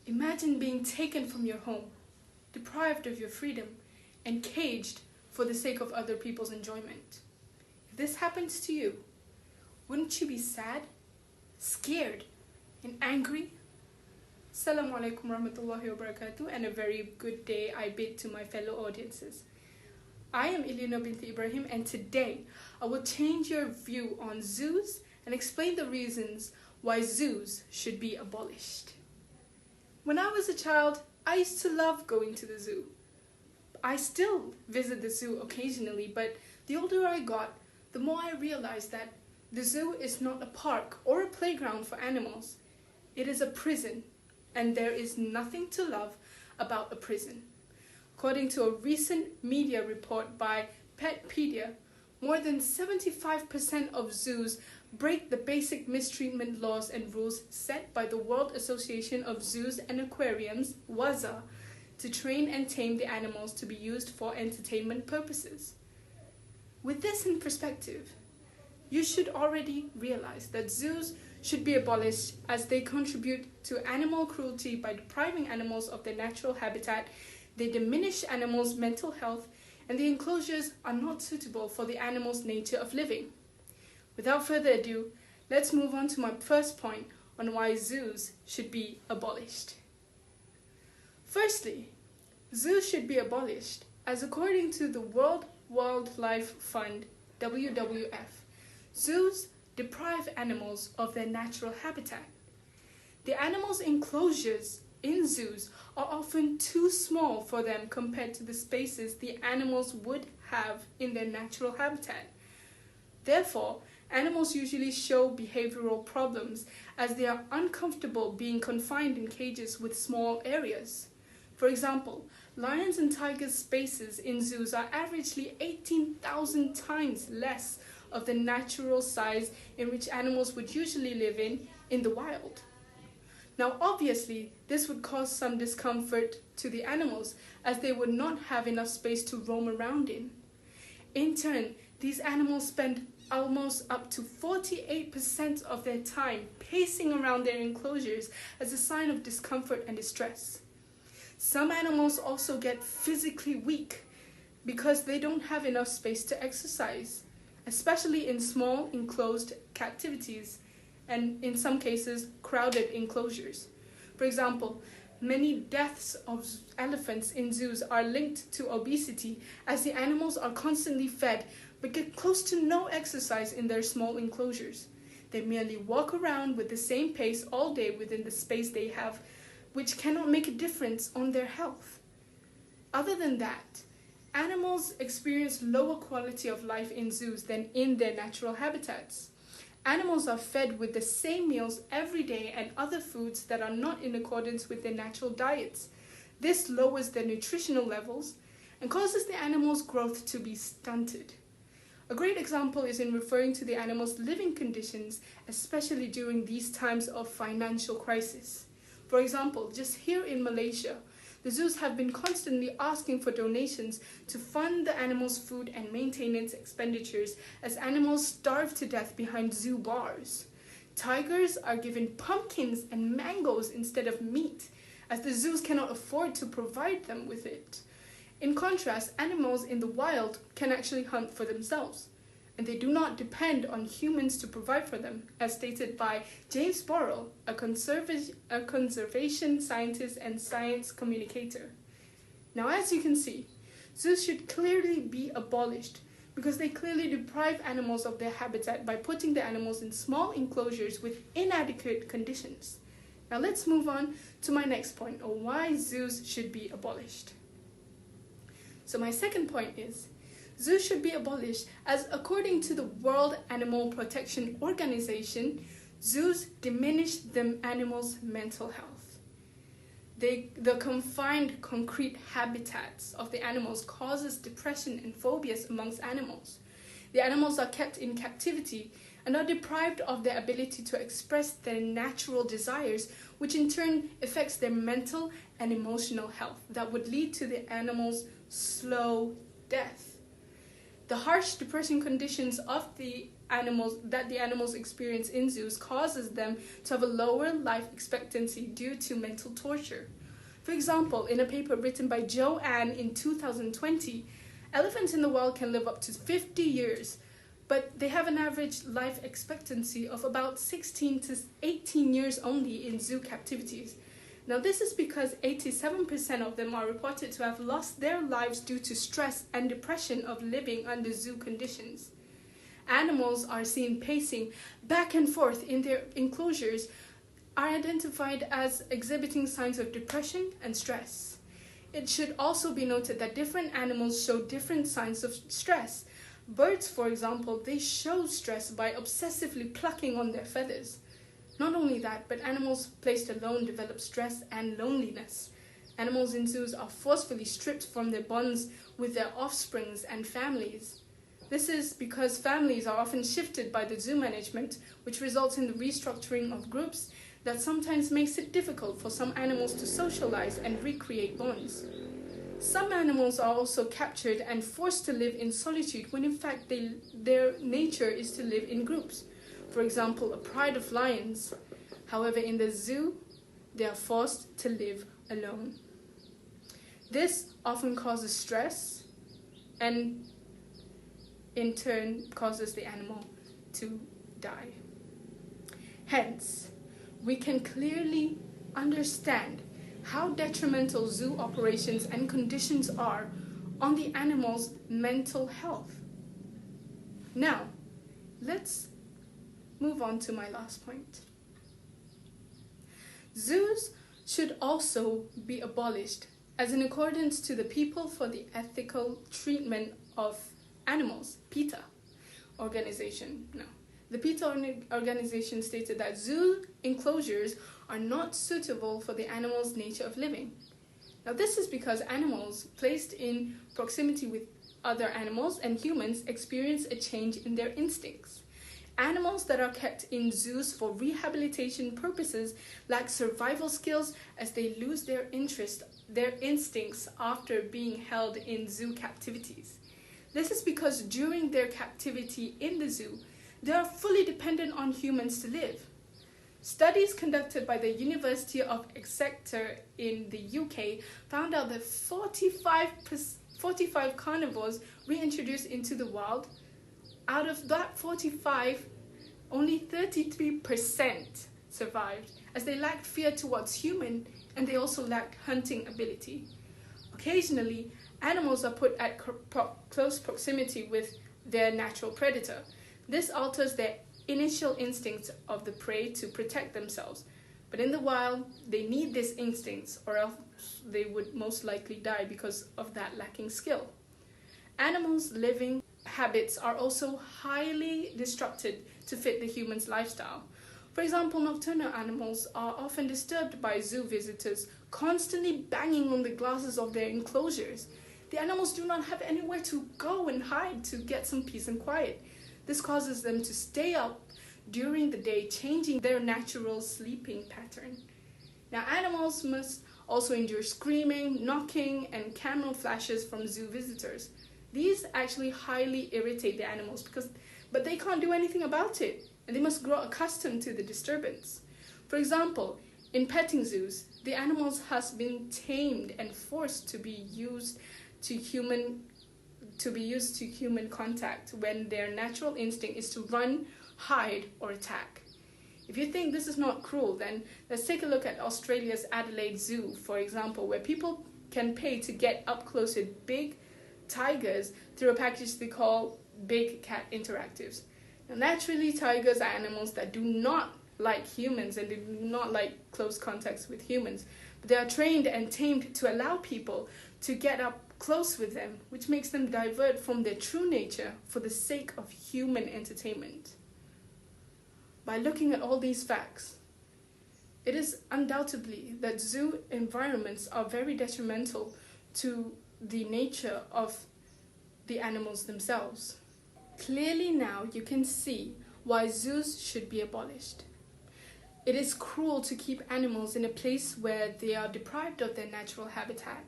Imagine being taken from your home, deprived of your freedom, and caged for the sake of other people's enjoyment. If this happens to you, wouldn't you be sad, scared, and angry? Assalamu alaikum warahmatullahi wabarakatuh, and a very good day I bid to my fellow audiences. I am Ilieyeennur Binti Ibrahim, and today I will change your view on zoos and explain the reasons why zoos should be abolished. When I was a child, I used to love going to the zoo. I still visit the zoo occasionally, but the older I got, the more I realized that the zoo is not a park or a playground for animals. It is a prison, and there is nothing to love about a prison. According to a recent media report by Petpedia, more than 75% of zoos break the basic mistreatment laws and rules set by the World Association of Zoos and Aquariums, WAZA, to train and tame the animals to be used for entertainment purposes. With this in perspective, you should already realize that zoos should be abolished as they contribute to animal cruelty by depriving animals of their natural habitat. They diminish animals' mental health, and the enclosures are not suitable for the animal's nature of living. Without further ado, let's move on to my first point on why zoos should be abolished. Firstly, zoos should be abolished as according to the World Wildlife Fund, WWF, zoos deprive animals of their natural habitat. The animals' enclosures in zoos are often too small for them compared to the spaces the animals would have in their natural habitat. Therefore, animals usually show behavioral problems as they are uncomfortable being confined in cages with small areas. For example, lions and tigers' spaces in zoos are averagely 18,000 times less of the natural size in which animals would usually live in the wild. Now, obviously, this would cause some discomfort to the animals as they would not have enough space to roam around in. In turn, these animals spend almost up to 48% of their time pacing around their enclosures as a sign of discomfort and distress. Some animals also get physically weak because they don't have enough space to exercise, especially in small enclosed captivities and in some cases crowded enclosures. For example, many deaths of elephants in zoos are linked to obesity as the animals are constantly fed but get close to no exercise in their small enclosures. They merely walk around with the same pace all day within the space they have, which cannot make a difference on their health. Other than that, animals experience lower quality of life in zoos than in their natural habitats. Animals are fed with the same meals every day and other foods that are not in accordance with their natural diets. This lowers their nutritional levels and causes the animals' growth to be stunted. A great example is in referring to the animals' living conditions, especially during these times of financial crisis. For example, just here in Malaysia, the zoos have been constantly asking for donations to fund the animals' food and maintenance expenditures as animals starve to death behind zoo bars. Tigers are given pumpkins and mangoes instead of meat, as the zoos cannot afford to provide them with it. In contrast, animals in the wild can actually hunt for themselves, and they do not depend on humans to provide for them, as stated by James Borrell, a conservation scientist and science communicator. Now, as you can see, zoos should clearly be abolished because they clearly deprive animals of their habitat by putting the animals in small enclosures with inadequate conditions. Now, let's move on to my next point on why zoos should be abolished. So my second point is, zoos should be abolished as according to the World Animal Protection Organization, zoos diminish the animals' mental health. The confined concrete habitats of the animals causes depression and phobias amongst animals. The animals are kept in captivity and are deprived of their ability to express their natural desires, which in turn affects their mental and emotional health that would lead to the animals' slow death. The harsh, depressing conditions of the the animals experience in zoos causes them to have a lower life expectancy due to mental torture. For example, in a paper written by Joanne in 2020, elephants in the wild can live up to 50 years, but they have an average life expectancy of about 16 to 18 years only in zoo captivities. Now, this is because 87% of them are reported to have lost their lives due to stress and depression of living under zoo conditions. Animals are seen pacing back and forth in their enclosures, are identified as exhibiting signs of depression and stress. It should also be noted that different animals show different signs of stress. Birds, for example, they show stress by obsessively plucking on their feathers. Not only that, but animals placed alone develop stress and loneliness. Animals in zoos are forcefully stripped from their bonds with their offsprings and families. This is because families are often shifted by the zoo management, which results in the restructuring of groups that sometimes makes it difficult for some animals to socialize and recreate bonds. Some animals are also captured and forced to live in solitude when in fact their nature is to live in groups. For example, a pride of lions. However, in the zoo, they are forced to live alone. This often causes stress and in turn causes the animal to die. Hence, we can clearly understand how detrimental zoo operations and conditions are on the animal's mental health. Now, let's move on to my last point. Zoos should also be abolished as in accordance to the People for the Ethical Treatment of Animals, PETA organization. No. The PETA organization stated that zoo enclosures are not suitable for the animal's nature of living. Now, this is because animals placed in proximity with other animals and humans experience a change in their instincts. Animals that are kept in zoos for rehabilitation purposes lack survival skills as they lose their instincts after being held in zoo captivities. This is because during their captivity in the zoo, they are fully dependent on humans to live. Studies conducted by the University of Exeter in the UK found out that 45 carnivores reintroduced into the wild. Out of that 45, only 33% survived, as they lacked fear towards human and they also lacked hunting ability. Occasionally, animals are put at close proximity with their natural predator. This alters their initial instincts of the prey to protect themselves. But in the wild, they need these instincts or else they would most likely die because of that lacking skill. Animals' living habits are also highly disrupted to fit the human's lifestyle. For example, nocturnal animals are often disturbed by zoo visitors constantly banging on the glasses of their enclosures. The animals do not have anywhere to go and hide to get some peace and quiet. This causes them to stay up during the day, changing their natural sleeping pattern. Now, animals must also endure screaming, knocking, and camera flashes from zoo visitors. These actually highly irritate the animals but they can't do anything about it, and they must grow accustomed to the disturbance. For example, in petting zoos, the animals has been tamed and forced to be used to human contact when their natural instinct is to run, hide, or attack. If you think this is not cruel, then let's take a look at Australia's Adelaide Zoo, for example, where people can pay to get up close with big tigers through a package they call Big Cat Interactives. Now, naturally, tigers are animals that do not like humans and they do not like close contacts with humans, but they are trained and tamed to allow people to get up close with them, which makes them divert from their true nature for the sake of human entertainment. By looking at all these facts, it is undoubtedly that zoo environments are very detrimental to the nature of the animals themselves. Clearly now you can see why zoos should be abolished. It is cruel to keep animals in a place where they are deprived of their natural habitat,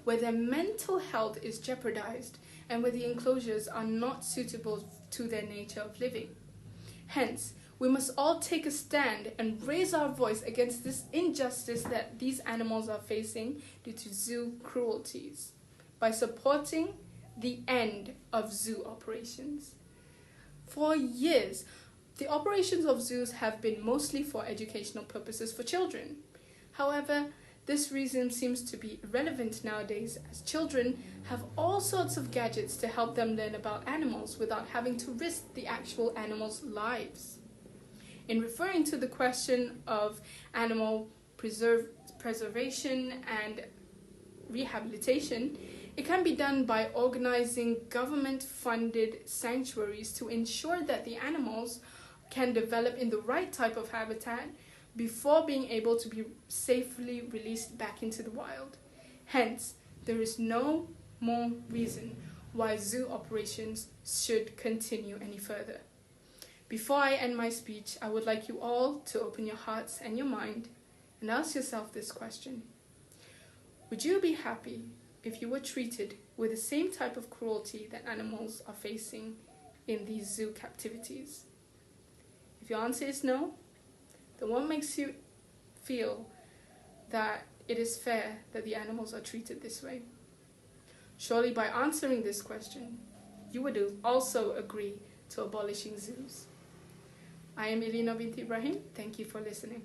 where their mental health is jeopardized, and where the enclosures are not suitable to their nature of living. Hence, we must all take a stand and raise our voice against this injustice that these animals are facing due to zoo cruelties by supporting the end of zoo operations. For years, the operations of zoos have been mostly for educational purposes for children. However, this reason seems to be irrelevant nowadays, as children have all sorts of gadgets to help them learn about animals without having to risk the actual animals' lives. In referring to the question of animal preservation and rehabilitation, it can be done by organizing government-funded sanctuaries to ensure that the animals can develop in the right type of habitat before being able to be safely released back into the wild. Hence, there is no more reason why zoo operations should continue any further. Before I end my speech, I would like you all to open your hearts and your mind and ask yourself this question. Would you be happy if you were treated with the same type of cruelty that animals are facing in these zoo captivities? If your answer is no, then what makes you feel that it is fair that the animals are treated this way? Surely by answering this question, you would also agree to abolishing zoos. I am Ilieyeennur Binti Ibrahim. Thank you for listening.